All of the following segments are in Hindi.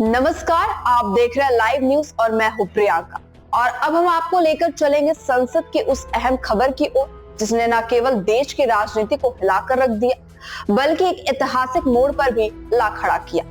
नमस्कार, आप देख रहे हैं लाइव न्यूज और मैं हूं प्रियंका। और अब हम आपको लेकर चलेंगे संसद की उस अहम खबर की ओर जिसने न केवल देश की राजनीति को हिलाकर रख दिया बल्कि एक ऐतिहासिक मोड़ पर भी ला खड़ा किया।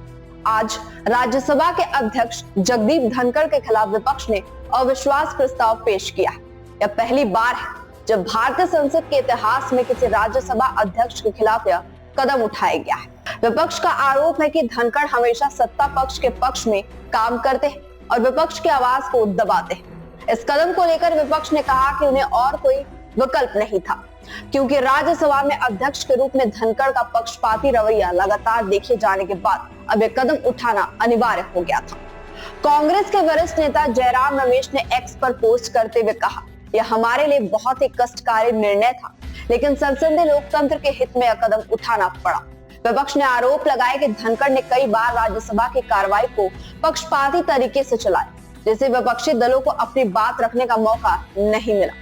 आज राज्यसभा के अध्यक्ष जगदीप धनखड़ के खिलाफ विपक्ष ने अविश्वास प्रस्ताव पेश किया है। यह पहली बार है जब भारतीय संसद के इतिहास में किसी राज्यसभा अध्यक्ष के खिलाफ यह कदम उठाया गया है। विपक्ष का आरोप है कि धनखड़ हमेशा सत्ता पक्ष के पक्ष में काम करते हैं और विपक्ष की आवाज को दबाते हैं। इस कदम को लेकर विपक्ष ने कहा कि उन्हें और कोई विकल्प नहीं था, क्योंकि राज्यसभा में अध्यक्ष के रूप में धनखड़ का पक्षपाती रवैया लगातार देखे जाने के बाद अब यह कदम उठाना अनिवार्य हो गया था। कांग्रेस के वरिष्ठ नेता जयराम रमेश ने एक्स पर पोस्ट करते हुए कहा, यह हमारे लिए बहुत ही कष्टकारी निर्णय था, लेकिन संसदीय लोकतंत्र के हित में यह कदम उठाना पड़ा। विपक्ष ने आरोप लगाया कि धनखड़ ने कई बार राज्यसभा की कार्रवाई को पक्षपाती तरीके से चलाया, जिससे विपक्षी दलों को अपनी बात रखने का मौका नहीं मिला।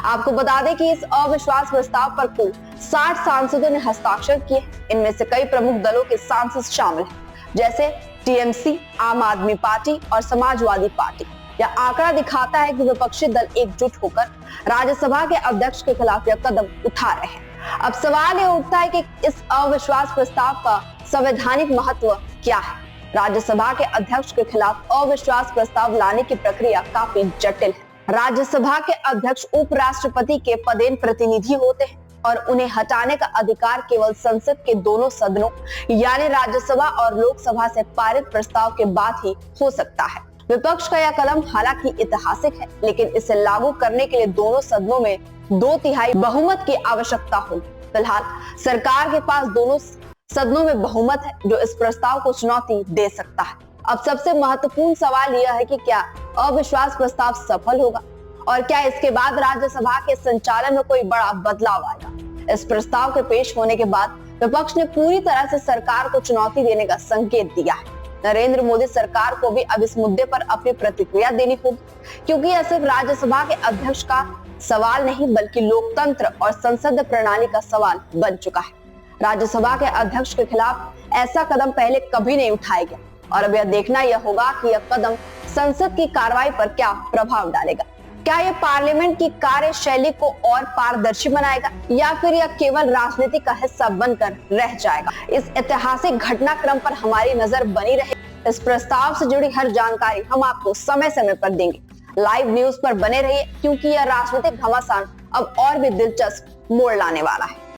आपको बता दें कि इस अविश्वास प्रस्ताव पर कुल 60 सांसदों ने हस्ताक्षर किए। इनमें से कई प्रमुख दलों के सांसद शामिल हैं, जैसे टीएमसी, आम आदमी पार्टी और समाजवादी पार्टी। यह आंकड़ा दिखाता है कि विपक्षी दल एकजुट होकर राज्यसभा के अध्यक्ष के खिलाफ यह कदम उठा रहे हैं। अब सवाल यह उठता है कि इस अविश्वास प्रस्ताव का संवैधानिक महत्व क्या है। राज्यसभा के अध्यक्ष के खिलाफ अविश्वास प्रस्ताव लाने की प्रक्रिया काफी जटिल है। राज्यसभा के अध्यक्ष उपराष्ट्रपति के पदेन प्रतिनिधि होते हैं और उन्हें हटाने का अधिकार केवल संसद के दोनों सदनों यानी राज्यसभा और लोकसभा से पारित प्रस्ताव के बाद ही हो सकता है। विपक्ष का यह कदम हालांकि ऐतिहासिक है, लेकिन इसे लागू करने के लिए दोनों सदनों में 2/3 बहुमत की आवश्यकता होगी। फिलहाल सरकार के पास दोनों सदनों में बहुमत है जो इस प्रस्ताव को चुनौती दे सकता है। अब सबसे महत्वपूर्ण सवाल यह है कि क्या अविश्वास प्रस्ताव सफल होगा और क्या इसके बाद राज्यसभा के संचालन में कोई बड़ा बदलाव आएगा। इस प्रस्ताव के पेश होने के बाद विपक्ष ने पूरी तरह से सरकार को चुनौती देने का संकेत दिया है। नरेंद्र मोदी सरकार को भी अब इस मुद्दे पर अपनी प्रतिक्रिया देनी होगी, क्योंकि यह सिर्फ राज्यसभा के अध्यक्ष का सवाल नहीं बल्कि लोकतंत्र और संसदीय प्रणाली का सवाल बन चुका है। राज्यसभा के अध्यक्ष के खिलाफ ऐसा कदम पहले कभी नहीं उठाया गया और अब यह देखना यह होगा कि यह कदम संसद की कार्रवाई पर क्या प्रभाव डालेगा। क्या यह पार्लियामेंट की कार्यशैली को और पारदर्शी बनाएगा या फिर यह केवल राजनीति का हिस्सा बनकर रह जाएगा। इस ऐतिहासिक घटनाक्रम पर हमारी नजर बनी रहे। इस प्रस्ताव से जुड़ी हर जानकारी हम आपको समय समय पर देंगे। लाइव न्यूज पर बने रहिए, क्योंकि यह राजनीतिक घमासान अब और भी दिलचस्प मोड़ लाने वाला है।